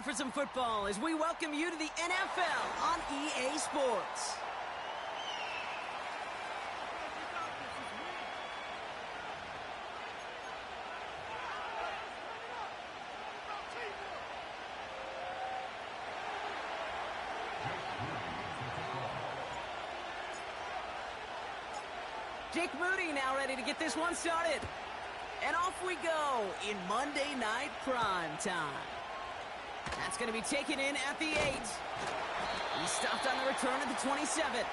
time for some football as we welcome you to the NFL on EA Sports. Jake Moody now ready to get this one started. And off we go in Monday Night Prime Time. That's going to be taken in at the 8. He stopped on the return at the 27.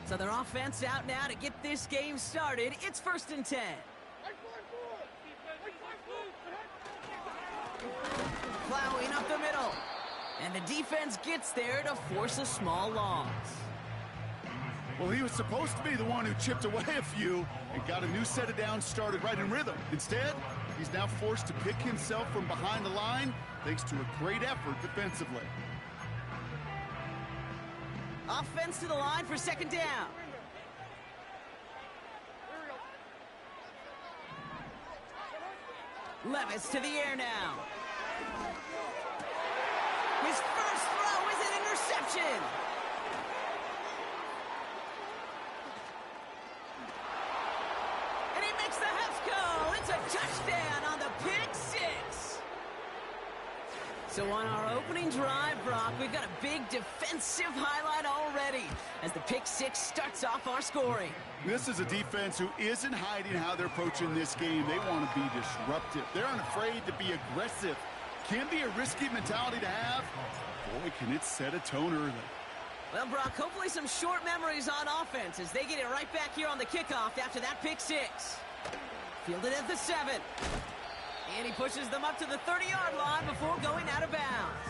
So their offense out now to get this game started. It's 1st and 10. Plowing up the middle. And the defense gets there to force a small loss. Well, he was supposed to be the one who chipped away a few and got a new set of downs started right in rhythm. Instead, he's now forced to pick himself from behind the line thanks to a great effort defensively. Offense to the line for 2nd down. Levis to the air now. His first throw is an interception. And he makes the Hefco. It's a touchdown on the pick 6. So on our opening drive, Brock, we've got a big defensive highlight already as the pick 6 starts off our scoring. This is a defense who isn't hiding how they're approaching this game. They want to be disruptive. They aren't afraid to be aggressive. Can be a risky mentality to have. Boy, can it set a tone early. Well, Brock, hopefully some short memories on offense as they get it right back here on the kickoff after that pick 6. Fielded at the 7. And he pushes them up to the 30-yard line before going out of bounds.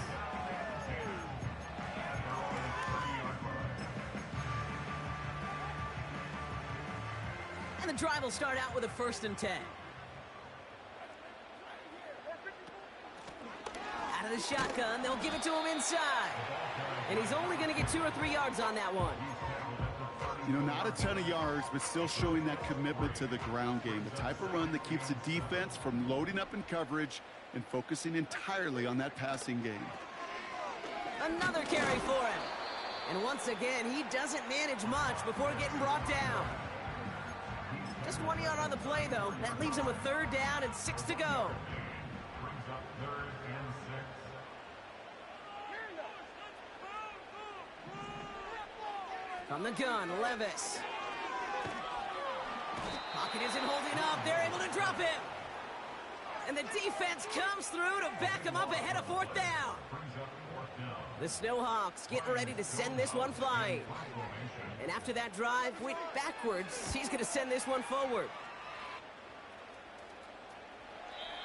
And the drive will start out with a 1st and 10. Out of the shotgun, they'll give it to him inside. And he's only going to get 2 or 3 yards on that one. You know, not a ton of yards, but still showing that commitment to the ground game. The type of run that keeps the defense from loading up in coverage and focusing entirely on that passing game. Another carry for him. And once again, he doesn't manage much before getting brought down. Just 1 yard on the play, though. That leaves him with 3rd down and 6 to go. From the gun, Levis. Pocket isn't holding up. They're able to drop him. And the defense comes through to back him up ahead of 4th down. The Snowhawks getting ready to send this one flying. And after that drive went backwards, he's going to send this one forward.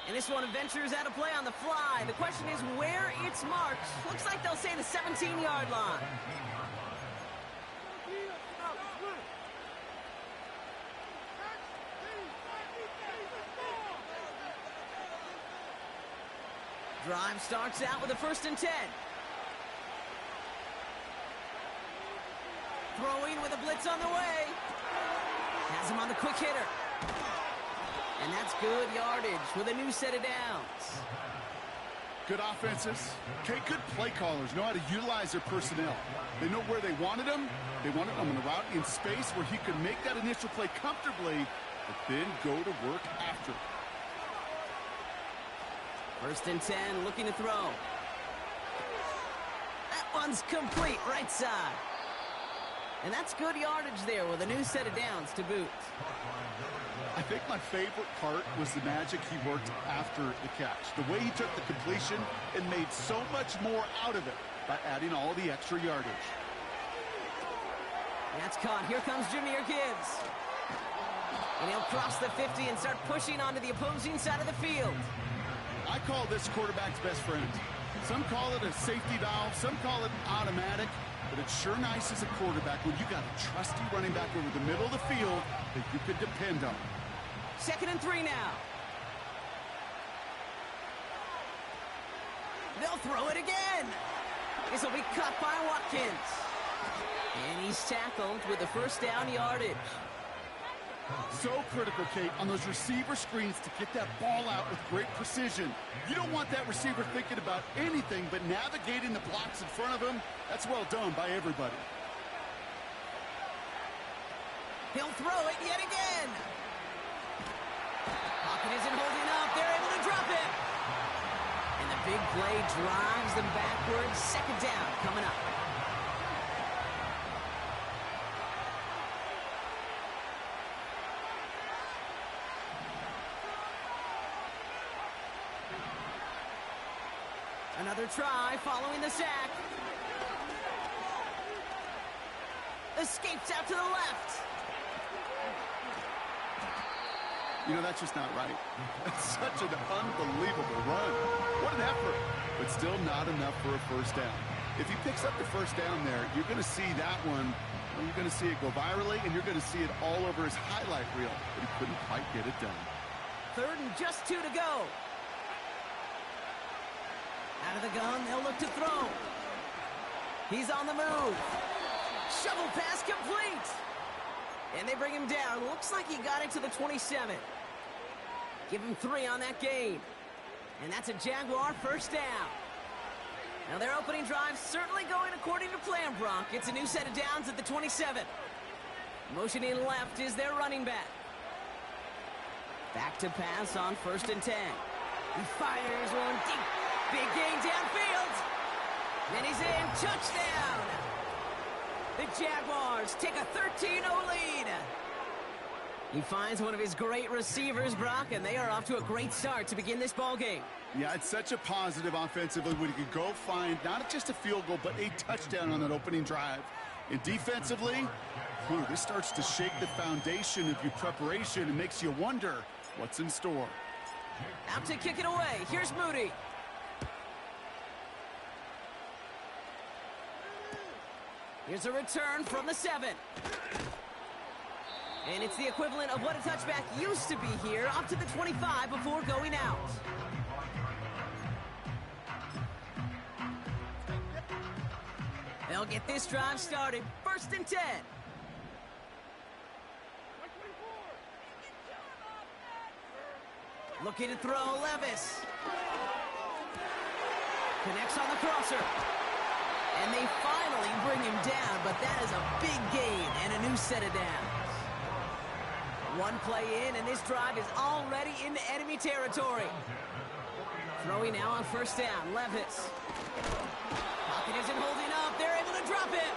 And this one ventures out of play on the fly. The question is where it's marked. Looks like they'll say the 17-yard line. Drive starts out with a 1st and 10. Throwing with a blitz on the way. Has him on the quick hitter. And that's good yardage with a new set of downs. Good offenses. Okay, good play callers know how to utilize their personnel. They know where they wanted them. They wanted them on a route in space where he could make that initial play comfortably, but then go to work after. 1st and 10, looking to throw. That one's complete, right side. And that's good yardage there with a new set of downs to boot. I think my favorite part was the magic he worked after the catch. The way he took the completion and made so much more out of it by adding all the extra yardage. That's caught. Here comes Jahmyr Gibbs. And he'll cross the 50 and start pushing onto the opposing side of the field. I call this quarterback's best friend. Some call it a safety valve, some call it automatic, but it's sure nice as a quarterback when you got a trusty running back over the middle of the field that you could depend on. 2nd and 3 now. They'll throw it again. This will be caught by Watkins. And he's tackled with the first down yardage. So critical, Kate, on those receiver screens to get that ball out with great precision. You don't want that receiver thinking about anything but navigating the blocks in front of him. That's well done by everybody. He'll throw it yet again. Pocket isn't holding up. They're able to drop it. And the big play drives them backwards. Second down coming up. Another try following the sack. Escapes out to the left. You know, that's just not right. That's such an unbelievable run. What an effort, but still not enough for a first down. If he picks up the first down there, you're going to see that one. You're going to see it go virally, and you're going to see it all over his highlight reel. But he couldn't quite get it done. Third and just 2 to go. Out of the gun, they'll look to throw. He's on the move. Shovel pass complete. And they bring him down. Looks like he got it to the 27. Give him 3 on that gain. And that's a Jaguar first down. Now their opening drive certainly going according to plan, Brock. It's a new set of downs at the 27. Motioning left is their running back. Back to pass on 1st and 10. He fires one deep. Big gain downfield. Then he's in. Touchdown. The Jaguars take a 13-0 lead. He finds one of his great receivers, Brock, and they are off to a great start to begin this ball game. Yeah, it's such a positive offensively when you can go find not just a field goal, but a touchdown on that opening drive. And defensively, this starts to shake the foundation of your preparation and makes you wonder what's in store. Out to kick it away. Here's Moody. Here's a return from the 7. And it's the equivalent of what a touchback used to be here, up to the 25 before going out. They'll get this drive started. 1st and 10. Looking to throw, Levis. Connects on the crosser. And they finally bring him down, but that is a big gain and a new set of downs. One play in, and this drive is already into enemy territory. Throwing now on 1st down, Levis. Pocket isn't holding up. They're able to drop it.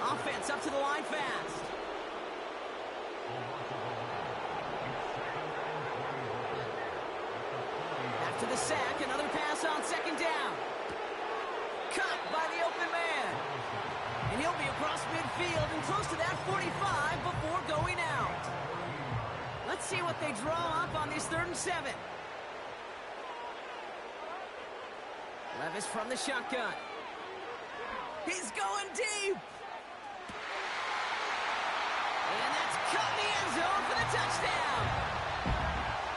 Offense up to the line fast. After the sack, another pass on 2nd down. Cut by the open man. And he'll be across midfield and close to that 45 before going out. Let's see what they draw up on this 3rd and 7. Levis from the shotgun. He's going deep. And that's caught in the end zone for the touchdown.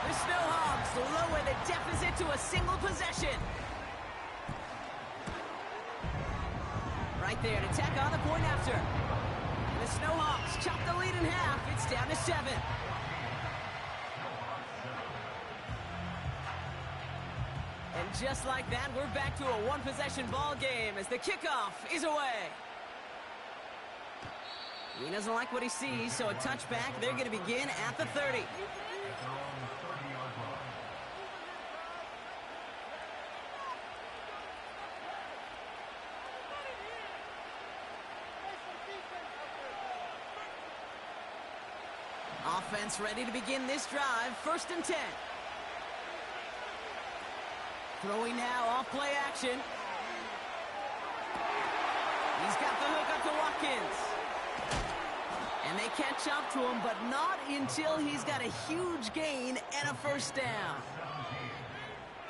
The Snowhawks lower the deficit to a single possession. Right there to tack on the point after. And the Snowhawks chop the lead in half. It's down to 7. And just like that, we're back to a one-possession ball game as the kickoff is away. He doesn't like what he sees, so a touchback. They're going to begin at the 30. Offense ready to begin this drive. 1st and 10. Throwing now off play action. He's got the hook up to Watkins. And they catch up to him, but not until he's got a huge gain and a 1st down.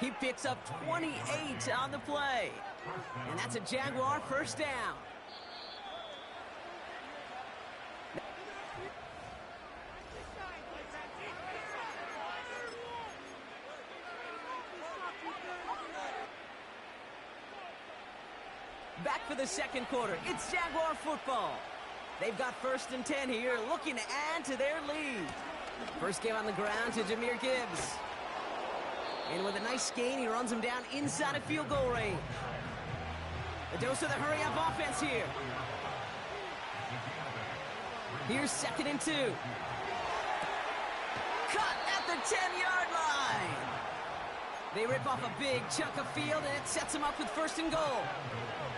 He picks up 28 on the play. And that's a Jaguar 1st down. Back for the second quarter. It's Jaguar football. They've got 1st and 10 here, looking to add to their lead. First give on the ground to Jahmyr Gibbs. And with a nice gain, he runs him down inside of field goal range. A dose of the hurry-up offense here. Here's 2nd and 2. Cut at the 10-yard line. They rip off a big chunk of field, and it sets them up with 1st and goal.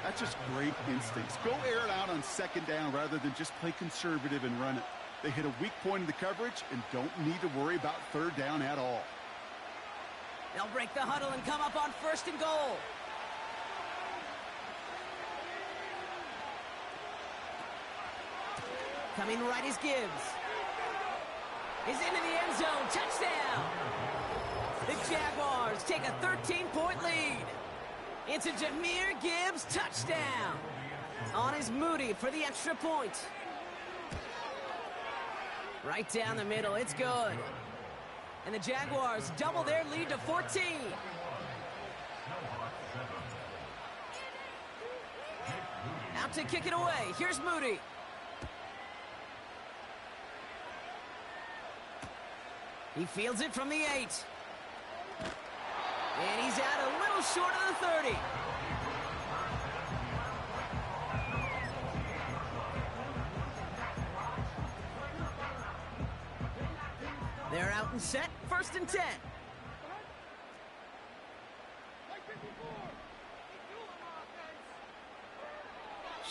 That's just great instincts. Go air it out on 2nd down rather than just play conservative and run it. They hit a weak point in the coverage and don't need to worry about 3rd down at all. They'll break the huddle and come up on 1st and goal. Coming right is Gibbs. He's into the end zone. Touchdown! The Jaguars take a 13-point lead. It's a Jahmyr Gibbs touchdown. On is Moody for the extra point. Right down the middle. It's good. And the Jaguars double their lead to 14. Out to kick it away. Here's Moody. He fields it from the 8. And he's out a little short of the 30. They're out and set. 1st and 10.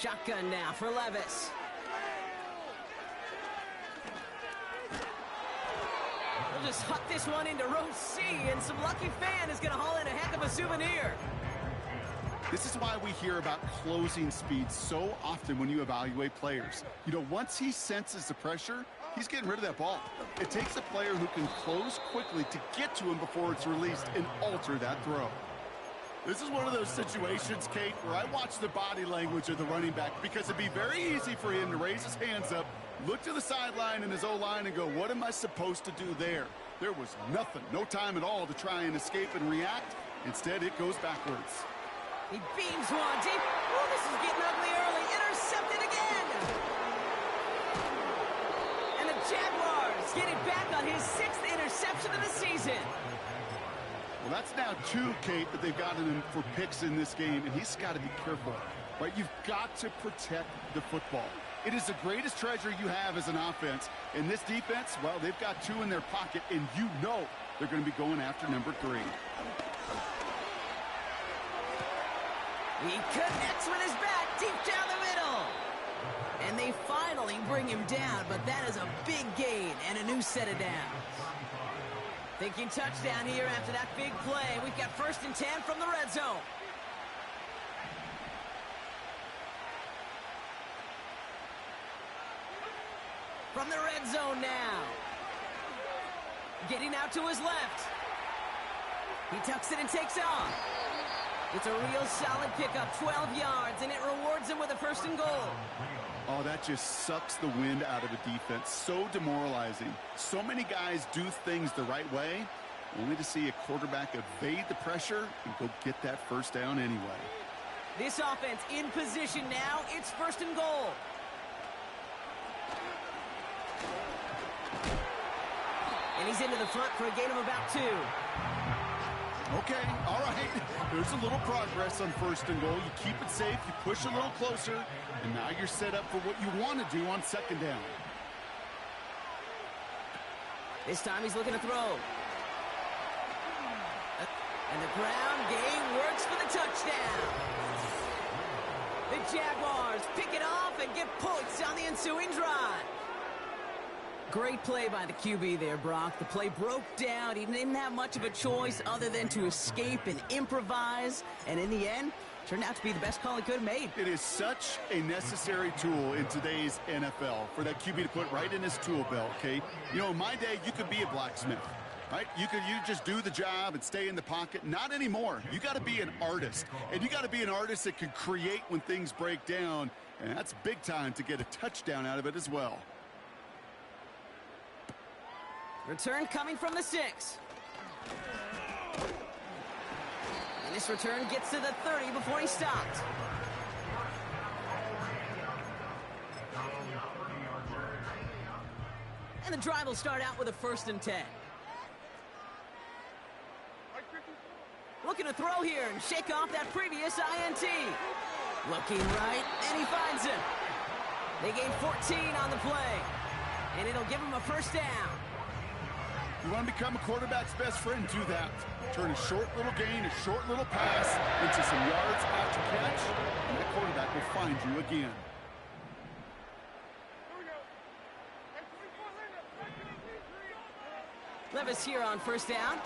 Shotgun now for Levis. We'll just huck this one into row C, and some lucky fan is going to haul in a heck of a souvenir. This is why we hear about closing speed so often when you evaluate players. You know, once he senses the pressure, he's getting rid of that ball. It takes a player who can close quickly to get to him before it's released and alter that throw. This is one of those situations, Kate, where I watch the body language of the running back because it'd be very easy for him to raise his hands up, look to the sideline in his O-line and go, what am I supposed to do there? There was nothing, no time at all to try and escape and react. Instead, it goes backwards. He beams one deep. Oh, this is getting ugly early. Intercepted again. And the Jaguars get it back on his 6th interception of the season. Well, that's now 2, Kate, that they've gotten him for picks in this game, and he's got to be careful, right? You've got to protect the football. It is the greatest treasure you have as an offense. And this defense, well, they've got 2 in their pocket, and you know they're going to be going after number 3. He connects with his back deep down the middle. And they finally bring him down, but that is a big gain and a new set of downs. Thinking touchdown here after that big play. We've got 1st and 10 from the red zone. From the red zone now. Getting out to his left. He tucks it and takes off. It's a real solid pickup, 12 yards, and it rewards him with a 1st and goal. Oh, that just sucks the wind out of a defense. So demoralizing. So many guys do things the right way, only to see a quarterback evade the pressure and go get that 1st down anyway. This offense in position now. It's 1st and goal. And he's into the front for a gain of about 2. Okay, all right. There's a little progress on 1st and goal. You keep it safe, you push a little closer, and now you're set up for what you want to do on 2nd down. This time he's looking to throw. And the ground game works for the touchdown. The Jaguars pick it off and get points on the ensuing drive. Great play by the QB there, Brock. The play broke down. He didn't have much of a choice other than to escape and improvise. And in the end, turned out to be the best call he could have made. It is such a necessary tool in today's NFL for that QB to put right in his tool belt, okay? You know, in my day, you could be a blacksmith, right? You just do the job and stay in the pocket. Not anymore. You got to be an artist. And you got to be an artist that can create when things break down. And that's big time to get a touchdown out of it as well. Return coming from the 6. And this return gets to the 30 before he stopped. And the drive will start out with a 1st and 10. Looking to throw here and shake off that previous INT. Looking right, and he finds it. They gain 14 on the play, and it'll give him a 1st down. You want to become a quarterback's best friend, do that. Turn a short little gain, a short little pass into some yards after catch, and that quarterback will find you again. Levis here on 1st down.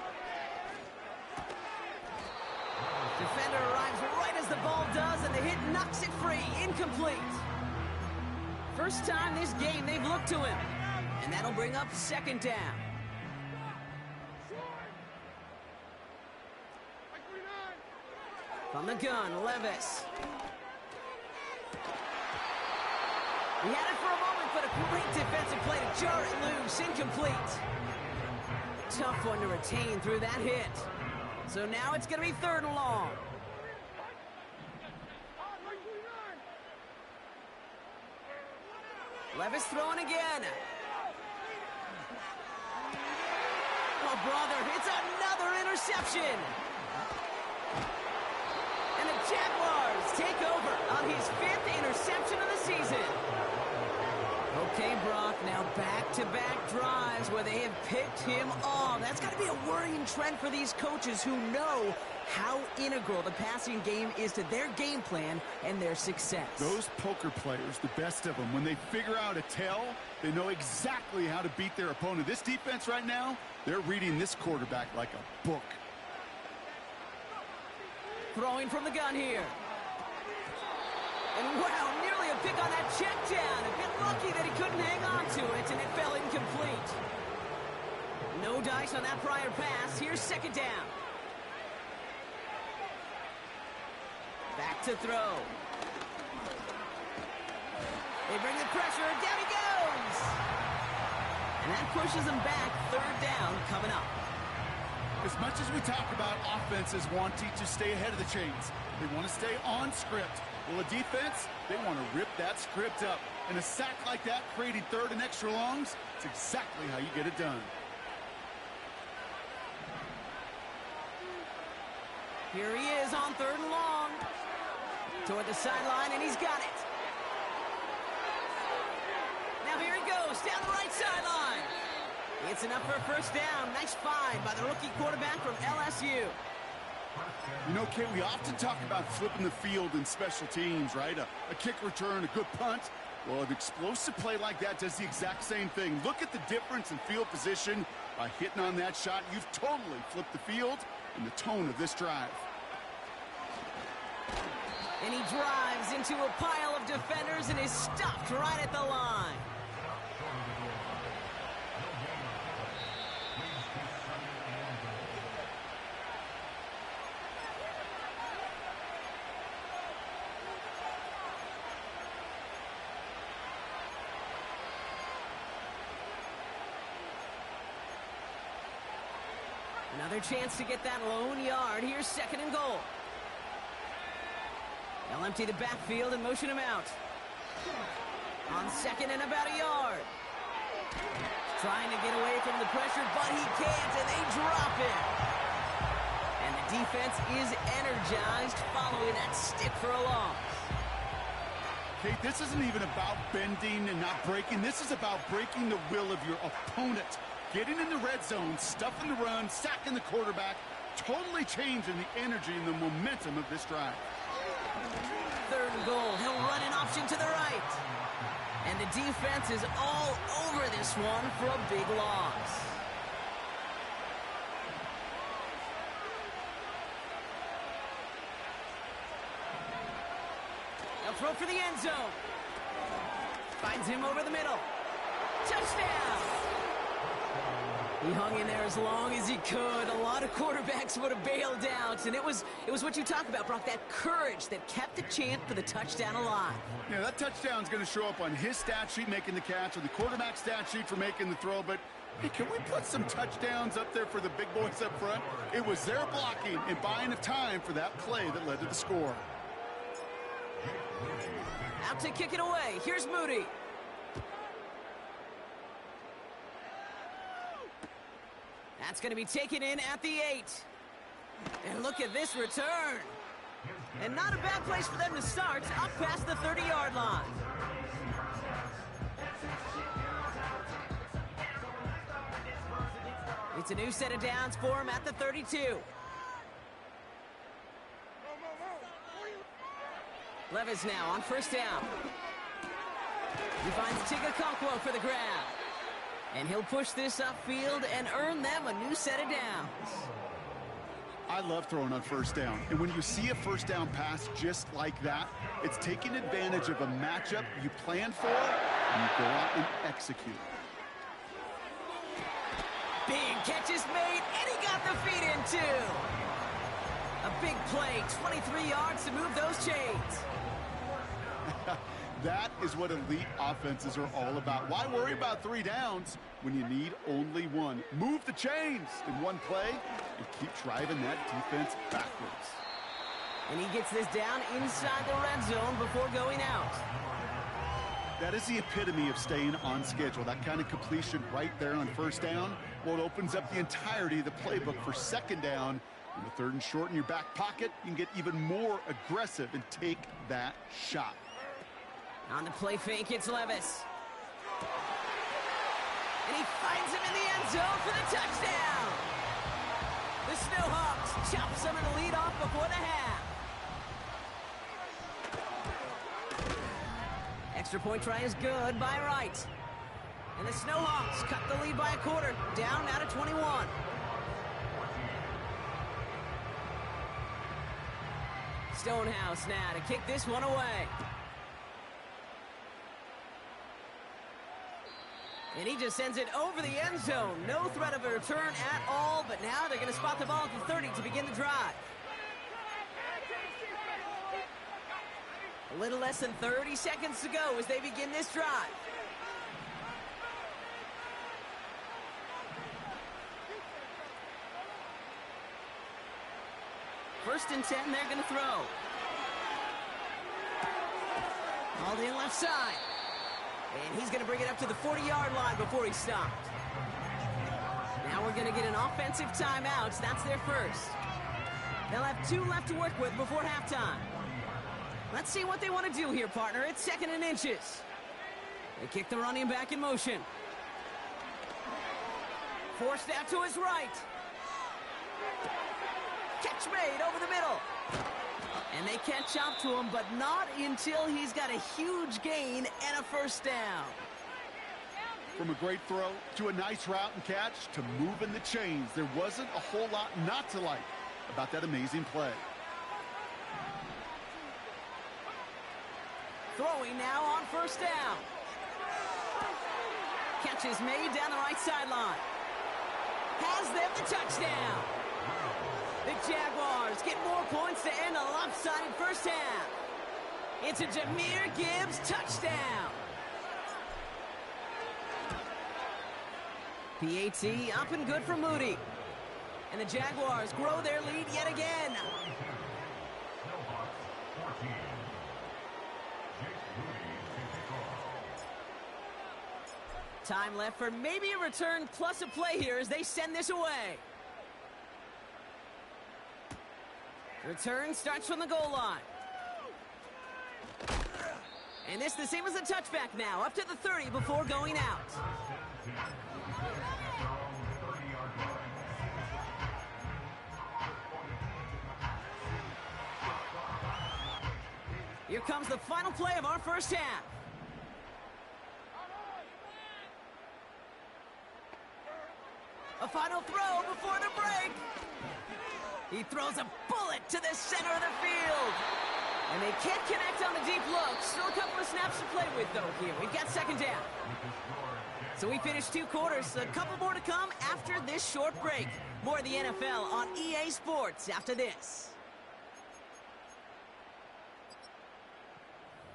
Defender arrives right as the ball does, and the hit knocks it free. Incomplete. First time this game they've looked to him, and that'll bring up 2nd down. From the gun, Levis. He had it for a moment, but a great defensive play to jar it loose. Incomplete. Tough one to retain through that hit. So now it's going to be 3rd and long. Levis throwing again. Oh, brother, it's another interception. And the Jaguars take over on his 5th interception of the season. Okay, Brock, now back-to-back drives where they have picked him off. That's got to be a worrying trend for these coaches who know how integral the passing game is to their game plan and their success. Those poker players, the best of them, when they figure out a tell, they know exactly how to beat their opponent. This defense right now, they're reading this quarterback like a book. Throwing from the gun here. And wow, nearly a pick on that check down. A bit lucky that he couldn't hang on to it, and it fell incomplete. No dice on that prior pass. Here's 2nd down. Back to throw. They bring the pressure. Down he goes. And that pushes them back. 3rd down coming up. As much as we talk about offenses wanting to stay ahead of the chains, they want to stay on script. Well, a defense, they want to rip that script up. And a sack like that, creating 3rd and extra longs, it's exactly how you get it done. Here he is on 3rd and long. Toward the sideline, and he's got it. Now here he goes, down the right sideline. It's enough for a 1st down. Nice find by the rookie quarterback from LSU. You know, Kate, we often talk about flipping the field in special teams, right? A kick return, a good punt. Well, an explosive play like that does the exact same thing. Look at the difference in field position. By hitting on that shot, you've totally flipped the field and the tone of this drive. And he drives into a pile of defenders and is stopped right at the line. Another chance to get that lone yard. Here's 2nd and goal. They'll empty the backfield and motion him out. On 2nd and about a yard. Trying to get away from the pressure, but he can't, and they drop it. And the defense is energized following that stick for a loss. Kate, this isn't even about bending and not breaking. This is about breaking the will of your opponent. Getting in the red zone, stuffing the run, sacking the quarterback, totally changing the energy and the momentum of this drive. 3rd and goal. He'll run an option to the right. And the defense is all over this one for a big loss. They'll throw for the end zone. Finds him over the middle. Touchdown! He hung in there as long as he could. A lot of quarterbacks would have bailed out, and it was what you talk about, Brock, that courage that kept the chant for the touchdown alive. Yeah, that touchdown's going to show up on his stat sheet making the catch or the quarterback stat sheet for making the throw, but hey, can we put some touchdowns up there for the big boys up front? It was their blocking and buying of time for that play that led to the score. Out to kick it away. Here's Moody. That's going to be taken in at the 8. And look at this return. And not a bad place for them to start, up past the 30-yard line. It's a new set of downs for him at the 32. Levis now on first down. He finds Tigakonkwo for the grab. And he'll push this upfield and earn them a new set of downs. I love throwing on first down. And when you see a first down pass just like that, it's taking advantage of a matchup you planned for, and you go out and execute. Big catch is made, and he got the feet in, too. A big play, 23 yards to move those chains. That is what elite offenses are all about. Why worry about 3 downs when you need only 1? Move the chains in one play and keep driving that defense backwards. And he gets this down inside the red zone before going out. That is the epitome of staying on schedule. That kind of completion right there on first down. Well, it opens up the entirety of the playbook for second down. In the 3rd and short in your back pocket, you can get even more aggressive and take that shot. On the play fake, it's Levis. And he finds him in the end zone for the touchdown. The Snowhawks chop some of the lead off before the half. Extra point try is good by Wright. And the Snowhawks cut the lead by a quarter, down now to 21. Stonehouse now to kick this one away. And he just sends it over the end zone. No threat of a return at all, but now they're going to spot the ball at the 30 to begin the drive. A little less than 30 seconds to go as they begin this drive. First and 10, they're going to throw. All in left side. And he's going to bring it up to the 40-yard line before he stopped. Now we're going to get an offensive timeout. That's their first. They'll have 2 left to work with before halftime. Let's see what they want to do here, partner. It's 2nd and inches. They kick the running back in motion. Forced out to his right. Catch made over the middle. And they catch up to him, but not until he's got a huge gain and a first down. From a great throw to a nice route and catch to moving the chains, there wasn't a whole lot not to like about that amazing play. Throwing now on first down. Catch is made down the right sideline. Has them the touchdown. The Jaguars get more points to end a lopsided first half. It's a Jahmyr Gibbs touchdown. PAT up and good for Moody. And the Jaguars grow their lead yet again. Time left for maybe a return plus a play here as they send this away. Return starts from the goal line. And this the same as the touchback now, up to the 30 before going out. Here comes the final play of our first half. A final throw before the break. He throws a bullet to the center of the field. And they can't connect on the deep look. Still a couple of snaps to play with, though, here. We've got second down. So we finished 2 quarters. A couple more to come after this short break. More of the NFL on EA Sports after this.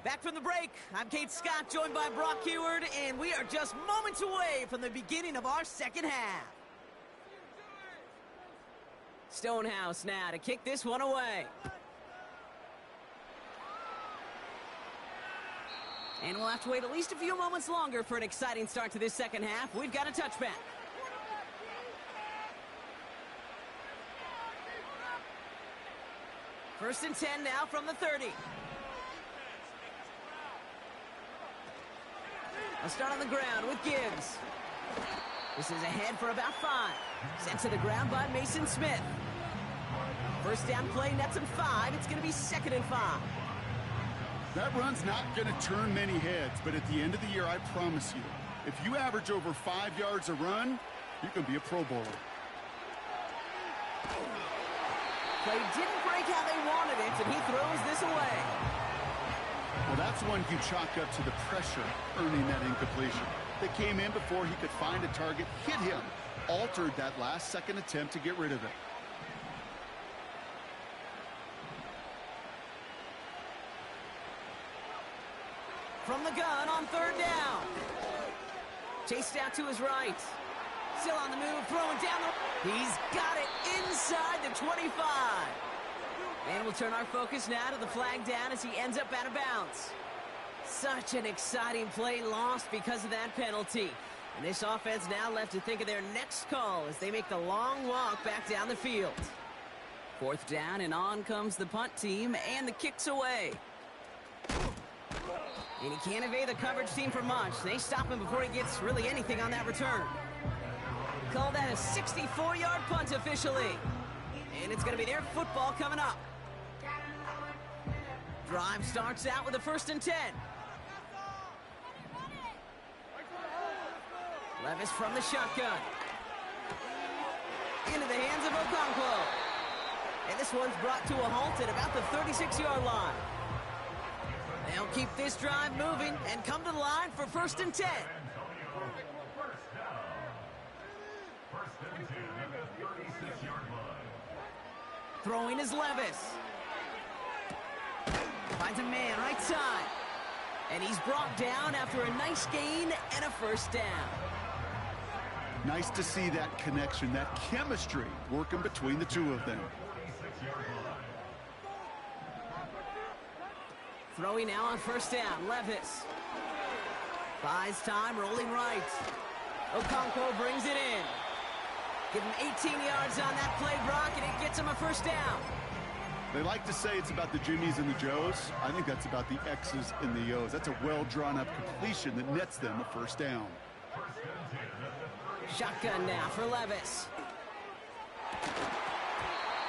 Back from the break, I'm Kate Scott, joined by Brock Heward, and we are just moments away from the beginning of our second half. Stonehouse now to kick this one away. And we'll have to wait at least a few moments longer for an exciting start to this second half. We've got a touchback. First and 10 now from the 30. I'll start on the ground with Gibbs. This is ahead for about 5. Sent to the ground by Mason Smith. First down play nets him 5. It's going to be 2nd and 5. That run's not going to turn many heads, but at the end of the year, I promise you, if you average over 5 yards a run, you can be a Pro Bowler. Play didn't break how they wanted it, and he throws this away. Well, that's one you chalk up to the pressure earning that incompletion. They came in before he could find a target, hit him, altered that last-second attempt to get rid of it. From the gun on 3rd down. Chased out to his right. Still on the move, throwing down the... He's got it inside the 25. And we'll turn our focus now to the flag down as he ends up out of bounds. Such an exciting play lost because of that penalty. And this offense now left to think of their next call as they make the long walk back down the field. 4th down, and on comes the punt team, and the kick's away. And he can't evade the coverage team for much. They stop him before he gets really anything on that return. Call that a 64-yard punt officially. And it's going to be their football coming up. Drive starts out with a 1st and 10. Levis from the shotgun. Into the hands of Okonkwo. And this one's brought to a halt at about the 36-yard line. They'll keep this drive moving and come to the line for 1st and 10. Throwing is Levis. Finds a man right side. And he's brought down after a nice gain and a 1st down. Nice to see that connection, that chemistry working between the two of them. Throwing now on 1st down, Levis. Buys time, rolling right. Okonkwo brings it in. Give him 18 yards on that play, Brock, and it gets him a 1st down. They like to say it's about the Jimmies and the Joes. I think that's about the X's and the O's. That's a well-drawn-up completion that nets them a 1st down. Shotgun now for Levis.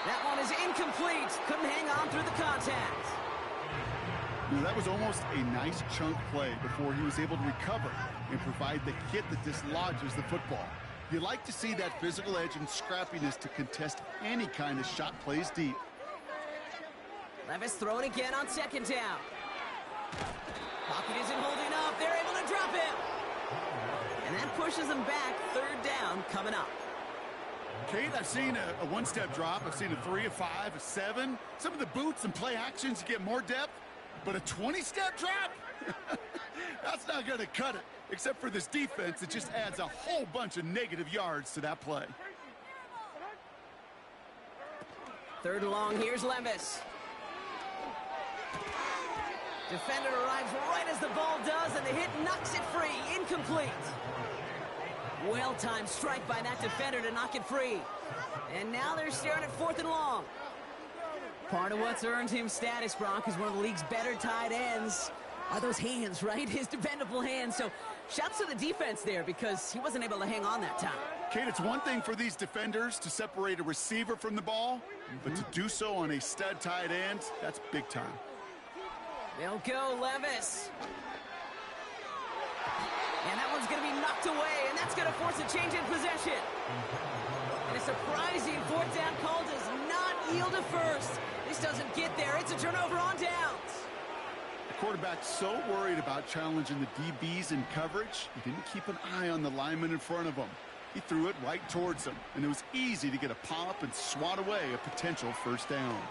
That one is incomplete. Couldn't hang on through the contact. Now, that was almost a nice chunk play before he was able to recover and provide the hit that dislodges the football. You like to see that physical edge and scrappiness to contest any kind of shot plays deep. Levis throwing again on 2nd down. Pocket isn't holding up. They're able to drop him. And that pushes them back. 3rd down coming up. Kate, I've seen a one-step drop. I've seen a 3, a 5, a 7. Some of the boots and play actions, you get more depth. But a 20-step drop? That's not going to cut it. Except for this defense, it just adds a whole bunch of negative yards to that play. 3rd and long, here's Levis. Defender arrives right as the ball does, and the hit knocks it free. Incomplete. Well-timed strike by that defender to knock it free. And now they're staring at 4th and long. Part of what's earned him status, Brock, is one of the league's better tight ends. Are those hands, right? His dependable hands. So shouts to the defense there because he wasn't able to hang on that time. Kate, it's one thing for these defenders to separate a receiver from the ball, but to do so on a stud tight end, that's big time. They'll go Levis. And that one's going to be knocked away, and that's going to force a change in possession. And a surprising 4th down call does not yield a 1st. This doesn't get there. It's a turnover on downs. The quarterback's so worried about challenging the DBs in coverage, he didn't keep an eye on the lineman in front of him. He threw it right towards him, and it was easy to get a pop and swat away a potential 1st down.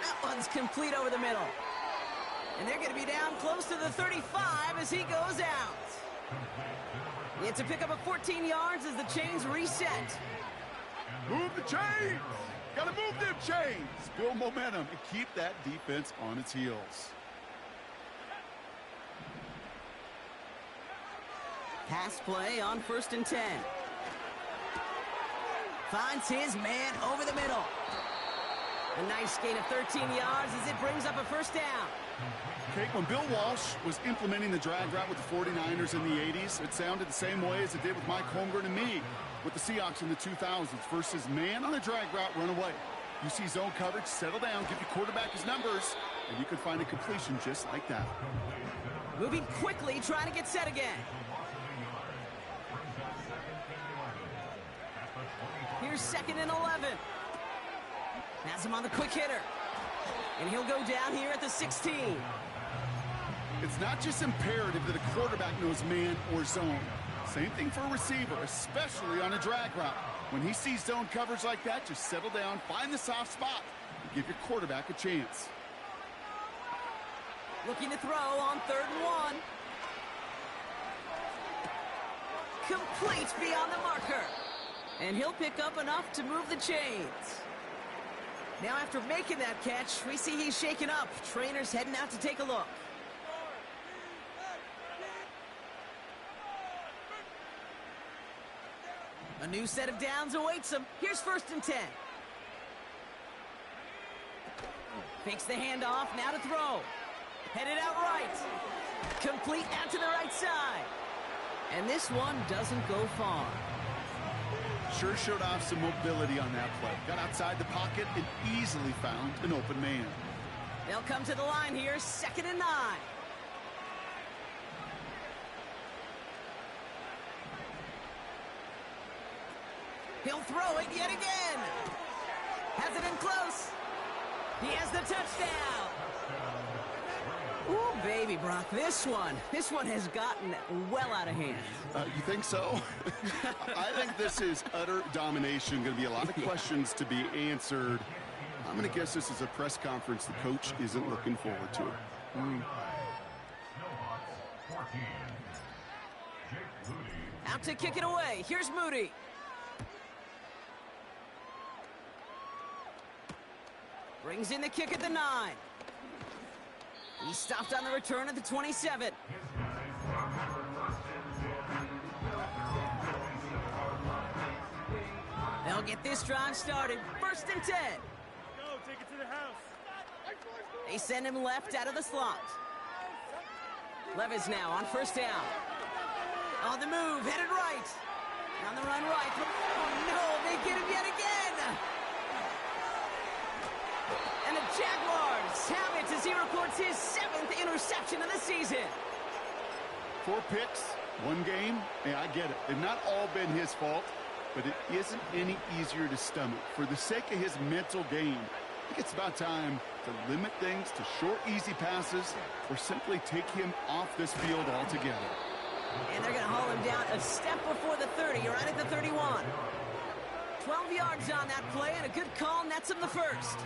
That one's complete over the middle. And they're going to be down close to the 35 as he goes out. It's a pickup of 14 yards as the chains reset. Move the chains! Gotta move them chains! Build momentum and keep that defense on its heels. Pass play on 1st and 10. Finds his man over the middle. A nice gain of 13 yards as it brings up a first down. Okay, when Bill Walsh was implementing the drag route with the 49ers in the 80s, it sounded the same way as it did with Mike Holmgren and me with the Seahawks in the 2000s versus man on a drag route, run away. You see zone coverage, settle down, give your quarterback his numbers, and you can find a completion just like that. Moving quickly, trying to get set again. Here's 2nd and 11. Has him on the quick hitter. And he'll go down here at the 16. It's not just imperative that a quarterback knows man or zone. Same thing for a receiver, especially on a drag route. When he sees zone coverage like that, just settle down, find the soft spot, and give your quarterback a chance. Looking to throw on 3rd and 1. Complete beyond the marker. And he'll pick up enough to move the chains. Now after making that catch, we see he's shaken up. Trainer's heading out to take a look. A new set of downs awaits him. Here's 1st and 10. Fakes the handoff, now to throw. Headed out right. Complete out to the right side. And this one doesn't go far. Sure showed off some mobility on that play. Got outside the pocket and easily found an open man. They'll come to the line here, 2nd and 9. He'll throw it yet again. Has it in close. He has the touchdown. Ooh, baby, Brock, this one has gotten well out of hand. You think so? I think this is utter domination. Going to be a lot of questions to be answered. I'm going to guess this is a press conference the coach isn't looking forward to. Out to kick it away. Here's Moody. Brings in the kick at the 9. He stopped on the return at the 27. They'll get this drive started. 1st and 10. Go, take it to the house. They send him left out of the slot. Levis now on 1st down. On the move, headed right. On the run right. Oh no, they get him yet again. And the Jaguars have it as he records his 7th interception of the season. 4 picks, 1 game. Hey, I get it. They've not all been his fault, but it isn't any easier to stomach. For the sake of his mental game, I think it's about time to limit things to short, easy passes or simply take him off this field altogether. And they're going to haul him down a step before the 30, right at the 31. 12 yards on that play, and a good call nets him the 1st.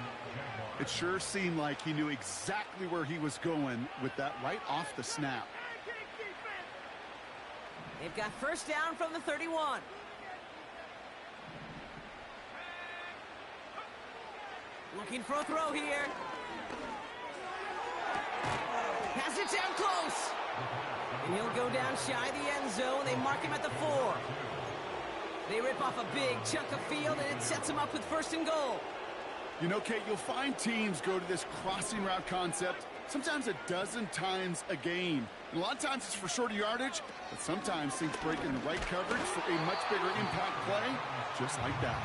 It sure seemed like he knew exactly where he was going with that right off the snap. They've got 1st down from the 31. Looking for a throw here. Has it down close. And he'll go down shy of the end zone. They mark him at the 4. They rip off a big chunk of field, and it sets him up with 1st and goal. You know, Kate, you'll find teams go to this crossing route concept sometimes a dozen times a game. And a lot of times it's for shorter yardage, but sometimes things break in the right coverage for a much bigger impact play, just like that.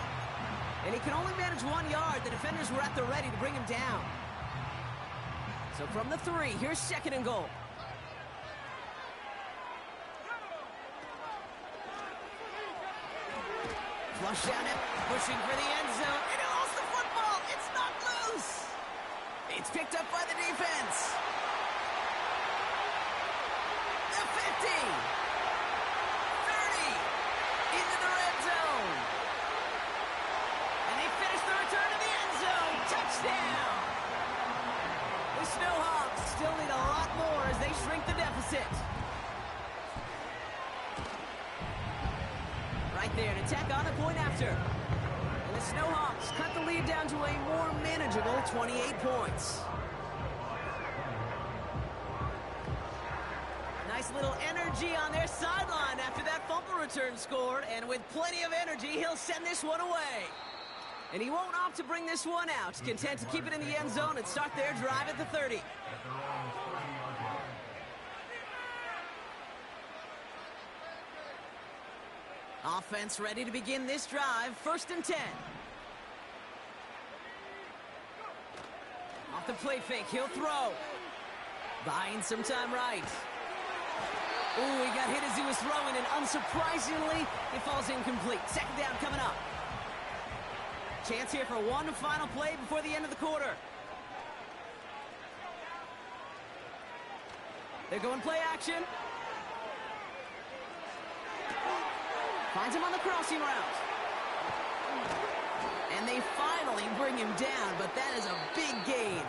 And he can only manage 1 yard. The defenders were at the ready to bring him down. So from the 3, here's 2nd and goal. Flush down it, pushing for the end zone, and he lost the football. It's not loose. It's picked up by the defense. The 50. 30. Into the red zone. And they finish the return to the end zone. Touchdown. The Snowhawks still need a lot more as they shrink the deficit. Right there to tack on the point after. And the Snowhawks cut the lead down to a more manageable 28 points. Nice little energy on their sideline after that fumble return scored, and with plenty of energy, he'll send this one away. And he won't opt to bring this one out. Content to keep it in the end zone and start their drive at the 30. Offense ready to begin this drive. 1st and 10. Off the play fake, he'll throw. Buying some time right. Ooh, he got hit as he was throwing, and unsurprisingly, it falls incomplete. 2nd down coming up. Chance here for one final play before the end of the quarter. They're going play action. Finds him on the crossing route. And they finally bring him down, but that is a big gain.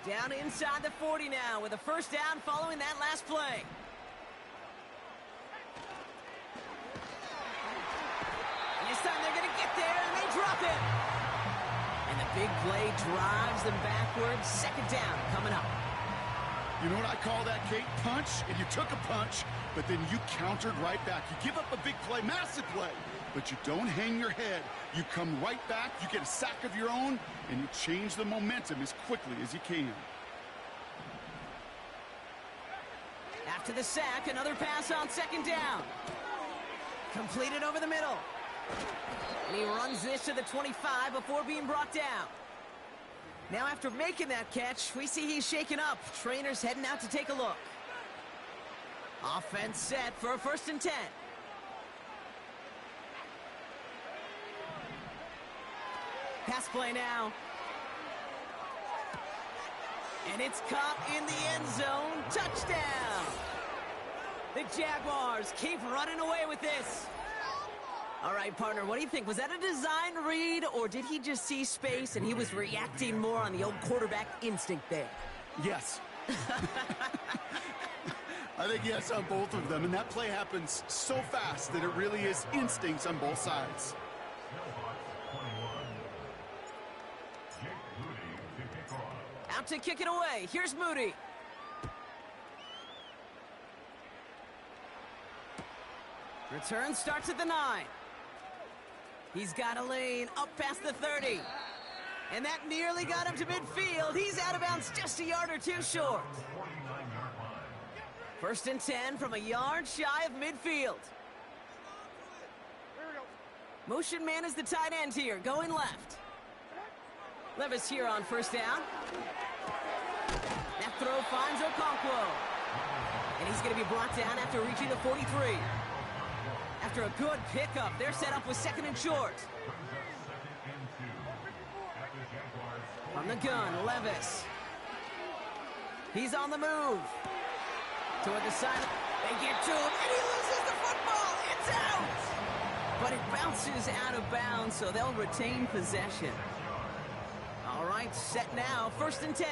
Down inside the 40 now with a 1st down following that last play. And this time they're going to get there, and they drop it. And the big play drives them backwards. 2nd down coming up. You know what I call that, Kate? Punch, and you took a punch, but then you countered right back. You give up a big play, massive play, but you don't hang your head. You come right back, you get a sack of your own, and you change the momentum as quickly as you can. After the sack, another pass on 2nd down. Completed over the middle. And he runs this to the 25 before being brought down. Now after making that catch, we see he's shaken up. Trainer's heading out to take a look. Offense set for a 1st and 10. Pass play now. And it's caught in the end zone. Touchdown! The Jaguars keep running away with this. All right, partner, what do you think? Was that a design read, or did he just see space and he was reacting more on the old quarterback instinct there? Yes. I think yes on both of them, and that play happens so fast that it really is instincts on both sides. Out to kick it away. Here's Moody. Return starts at the 9. He's got a lane up past the 30. And that nearly got him to midfield. He's out of bounds just a yard or two short. 1st and 10 from a yard shy of midfield. Motion man is the tight end here, going left. Levis here on 1st down. That throw finds Okonkwo. And he's going to be brought down after reaching the 43. After a good pickup, they're set up with 2nd and short. From the gun, Levis. He's on the move. Toward the side. They get to him, and he loses the football. It's out! But it bounces out of bounds, so they'll retain possession. All right, set now, 1st and 10.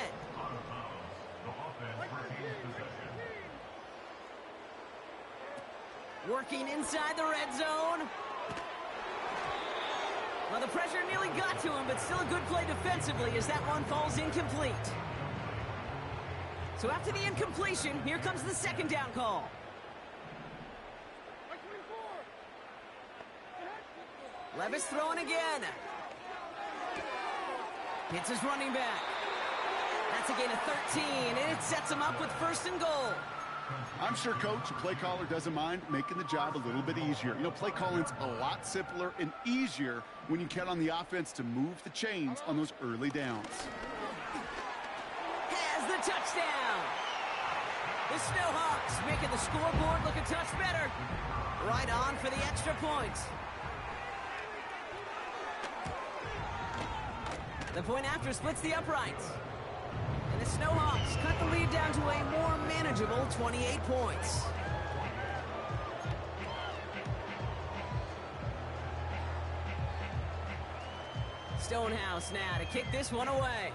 Working inside the red zone. Well, the pressure nearly got to him, but still a good play defensively as that one falls incomplete. So after the incompletion, here comes the 2nd down call. Levis throwing again. Hits his running back. That's a gain of 13, and it sets him up with 1st and goal. I'm sure Coach, the play caller, doesn't mind making the job a little bit easier. You know, play calling's a lot simpler and easier when you count on the offense to move the chains on those early downs. Has the touchdown. The Snowhawks making the scoreboard look a touch better. Right on for the extra point. The point after splits the uprights. And the Snowhawks cut the lead down to a more manageable 28 points. Stonehouse now to kick this one away.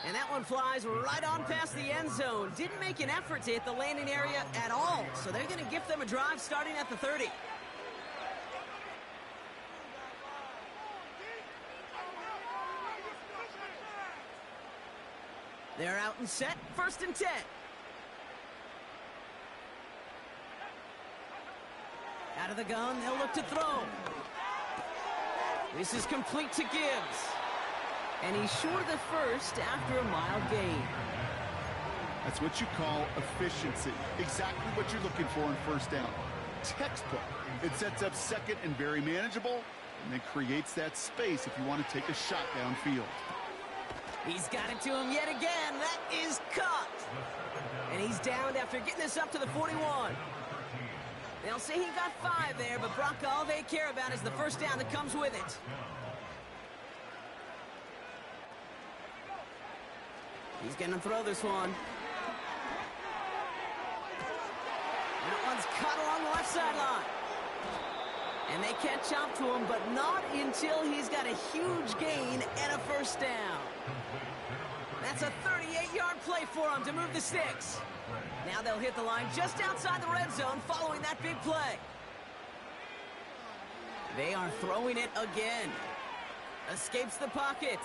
And that one flies right on past the end zone. Didn't make an effort to hit the landing area at all. So they're going to give them a drive starting at the 30. They're out and set, 1st and 10. Out of the gun, they'll look to throw. This is complete to Gibbs. And he's short of the first after a mild gain. That's what you call efficiency. Exactly what you're looking for in 1st down. Textbook. It sets up 2nd and very manageable, and then creates that space if you want to take a shot downfield. He's got it to him yet again. That is caught. And he's downed after getting this up to the 41. They'll say he got 5 there, but Brock, all they care about is the 1st down that comes with it. He's going to throw this one. That one's caught along the left sideline. And they catch up to him, but not until he's got a huge gain and a 1st down. That's a 38-yard play for him to move the sticks. Now they'll hit the line just outside the red zone following that big play. They are throwing it again. Escapes the pocket.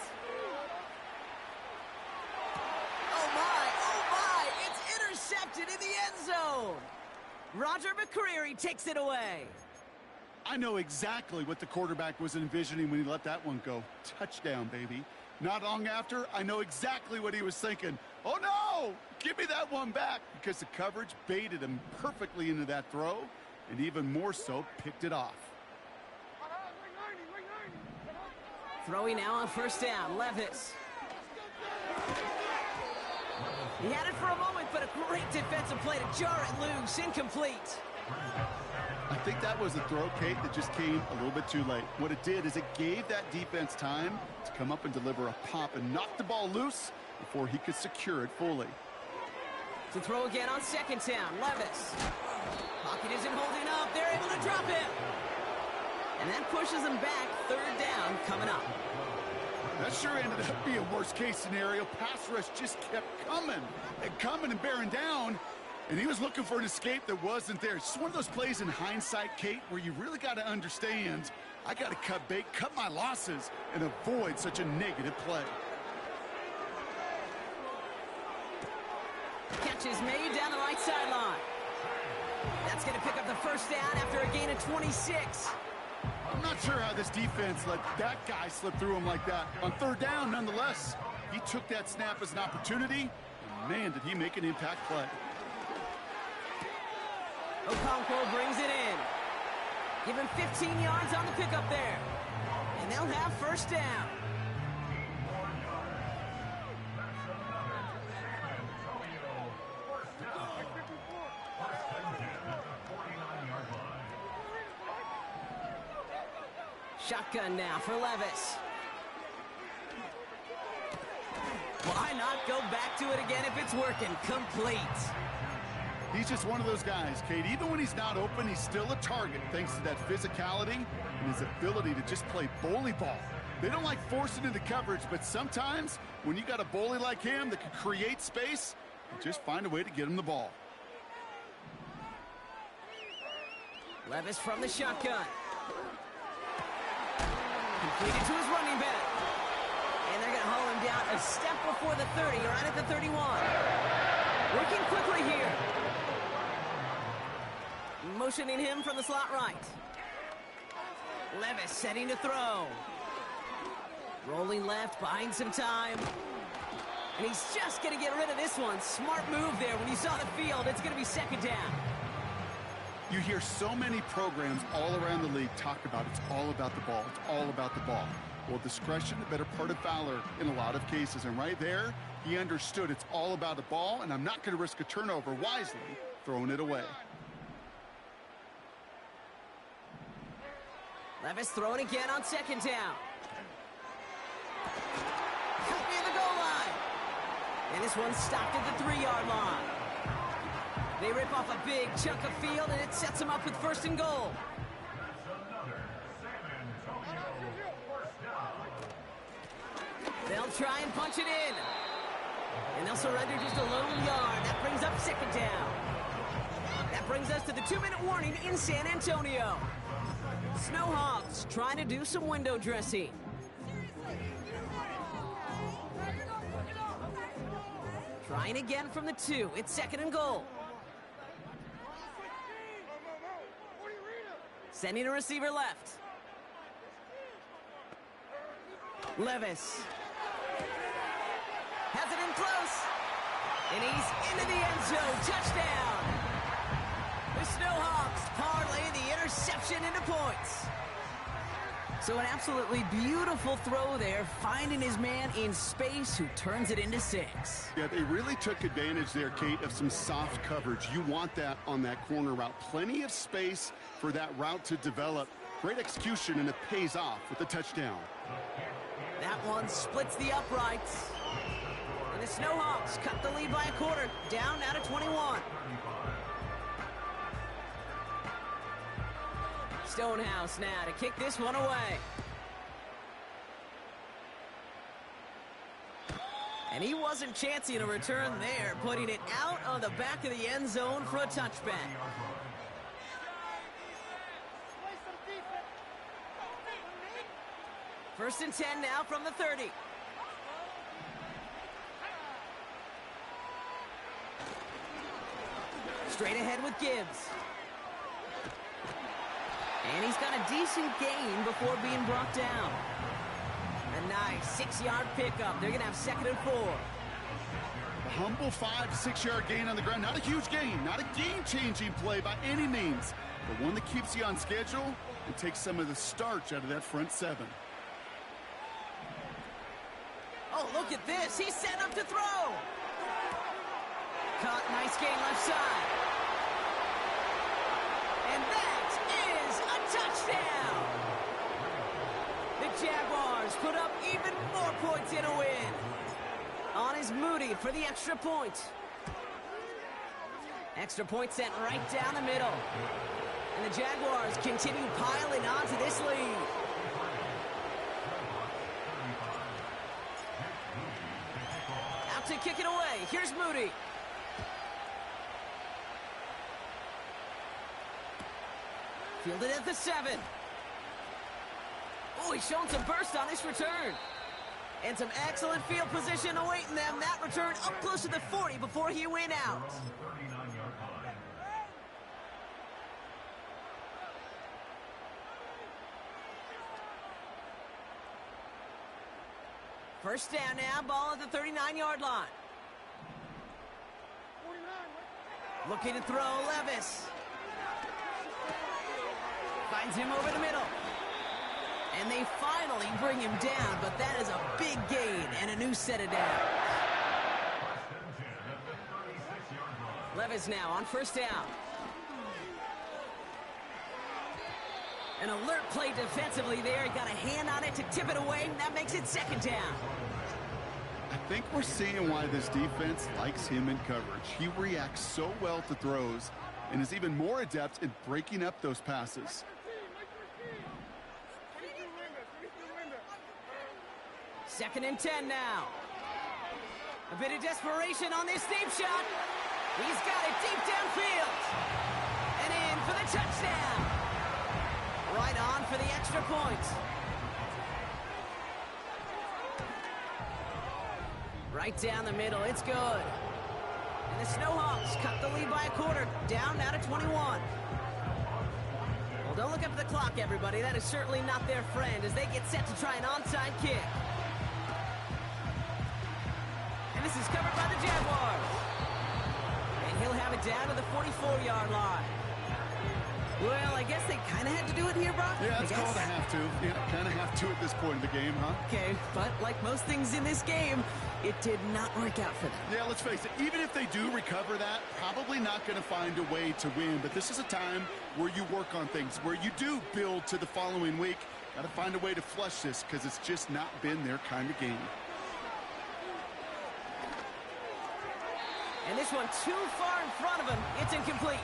Oh my, it's intercepted in the end zone. Roger McCreary takes it away. I know exactly what the quarterback was envisioning when he let that one go. Touchdown, baby. Not long after, I know exactly what he was thinking. Oh no! Give me that one back, because the coverage baited him perfectly into that throw, and even more so, picked it off. Throwing now on 1st down, Levis. He had it for a moment, but a great defensive play to jar it loose, incomplete. I think that was a throw, Kate, that just came a little bit too late. What it did is it gave that defense time to come up and deliver a pop and knock the ball loose before he could secure it fully. To throw again on 2nd down, Levis. Pocket isn't holding up. They're able to drop it. And that pushes them back. 3rd down coming up. That sure ended up being a worst-case scenario. Pass rush just kept coming and bearing down. And he was looking for an escape that wasn't there. It's just one of those plays in hindsight, Kate, where you really got to understand, I got to cut bait, cut my losses, and avoid such a negative play. Catch is made down the right sideline. That's going to pick up the 1st down after a gain of 26. I'm not sure how this defense let that guy slip through him like that. On 3rd down, nonetheless, he took that snap as an opportunity, and man, did he make an impact play. Okonkwo brings it in. Give him 15 yards on the pickup there. And they'll have 1st down. Shotgun now for Levis. Why not go back to it again if it's working? Complete. He's just one of those guys, Kate. Even when he's not open, he's still a target thanks to that physicality and his ability to just play bully ball. They don't like forcing into coverage, but sometimes when you got a bully like him that can create space, you just find a way to get him the ball. Levis from the shotgun. Completed to his running back. And they're going to haul him down a step before the 30, right at the 31. Working quickly here. Motioning him from the slot right. Levis setting to throw. Rolling left, buying some time. And he's just going to get rid of this one. Smart move there. When you saw the field, it's going to be 2nd down. You hear so many programs all around the league talk about it's all about the ball. It's all about the ball. Well, discretion, the better part of valor in a lot of cases. And right there, he understood it's all about the ball, and I'm not going to risk a turnover wisely, throwing it away. Levis throwing again on 2nd down. Cut near the goal line. And this one's stopped at the 3-yard line. They rip off a big chunk of field, and it sets them up with 1st and goal. They'll try and punch it in. And they'll surrender just a lone yard. That brings up 2nd down. That brings us to the 2-minute warning in San Antonio. Snowhawks trying to do some window dressing. Trying again from the 2. It's 2nd and goal. Sending a receiver left. Levis. Has it in close. And he's into the end zone. Touchdown. The Snowhawks parlay the interception into points. So an absolutely beautiful throw there, finding his man in space who turns it into 6. Yeah, they really took advantage there, Kate, of some soft coverage. You want that on that corner route. Plenty of space for that route to develop. Great execution, and it pays off with the touchdown. That one splits the uprights. And the Snowhawks cut the lead by a quarter, down now to 21. Stonehouse now to kick this one away. And he wasn't chancing a return there, putting it out on the back of the end zone for a touchback. First and 10 now from the 30. Straight ahead with Gibbs. And he's got a decent gain before being brought down. A nice 6-yard pickup. They're going to have 2nd and 4. A humble 5-6-yard gain on the ground. Not a huge gain. Not a game-changing play by any means. But one that keeps you on schedule and takes some of the starch out of that front 7. Oh, look at this. He's set up to throw. Caught. Nice gain left side. And that is a touchdown. The Jaguars put up even more points in a win. On is Moody for the extra point. Extra point sent right down the middle. And the Jaguars continue piling onto this lead. Out to kick it away. Here's Moody. Fielded at the 7. Oh, he's shown some burst on this return. And some excellent field position awaiting them. That return up close to the 40 before he went out. First down now, ball at the 39-yard line. Looking to throw, Levis. Finds him over the middle. And they finally bring him down, but that is a big gain and a new set of downs. Levis now on first down. An alert play defensively there. He got a hand on it to tip it away, and that makes it 2nd down. I think we're seeing why this defense likes him in coverage. He reacts so well to throws and is even more adept in breaking up those passes. Second and 10 now. A bit of desperation on this deep shot. He's got it deep downfield. And in for the touchdown. Right on for the extra point. Right down the middle. It's good. And the Snowhawks cut the lead by a quarter. Down now to 21. Well, don't look up at the clock, everybody. That is certainly not their friend as they get set to try an onside kick. And this is covered by the Jaguars. And he'll have it down to the 44-yard line. Well, I guess they kind of had to do it here, Brock. Yeah, it's called a have to. Yeah, kind of have to at this point in the game, huh? Okay, but like most things in this game, it did not work out for them. Yeah, let's face it. Even if they do recover that, probably not going to find a way to win. But this is a time where you work on things, where you do build to the following week. Got to find a way to flush this because it's just not been their kind of game. And this one too far in front of him. It's incomplete.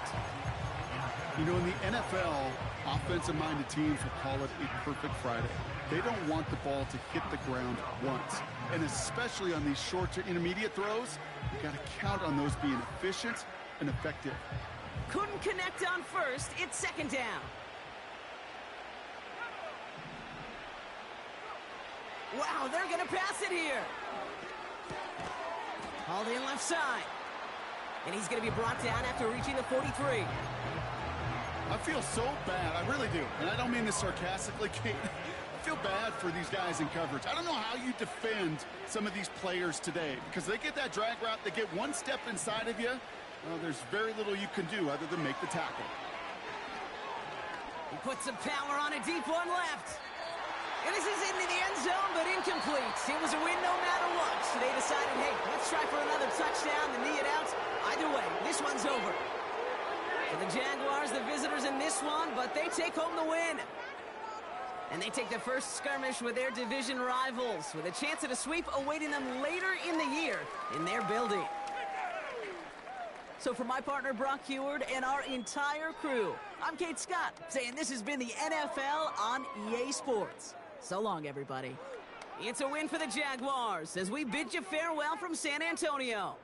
You know, in the NFL, offensive-minded teams will call it a perfect Friday. They don't want the ball to hit the ground once. And especially on these short to intermediate throws, you got to count on those being efficient and effective. Couldn't connect on first. It's 2nd down. Wow, they're going to pass it here. Hauled in left side. And he's going to be brought down after reaching the 43. I feel so bad. I really do. And I don't mean this sarcastically, Kate. I feel bad for these guys in coverage. I don't know how you defend some of these players today because they get that drag route, they get one step inside of you. Well, there's very little you can do other than make the tackle. He puts some power on a deep one left. And this is into the end zone, but incomplete. It was a win no matter what. So they decided, hey, let's try for another touchdown to knee it out. Either way, this one's over. For the Jaguars, the visitors in this one, but they take home the win. And they take the first skirmish with their division rivals, with a chance at a sweep awaiting them later in the year in their building. So for my partner, Brock Heward, and our entire crew, I'm Kate Scott, saying this has been the NFL on EA Sports. So long, everybody. It's a win for the Jaguars as we bid you farewell from San Antonio.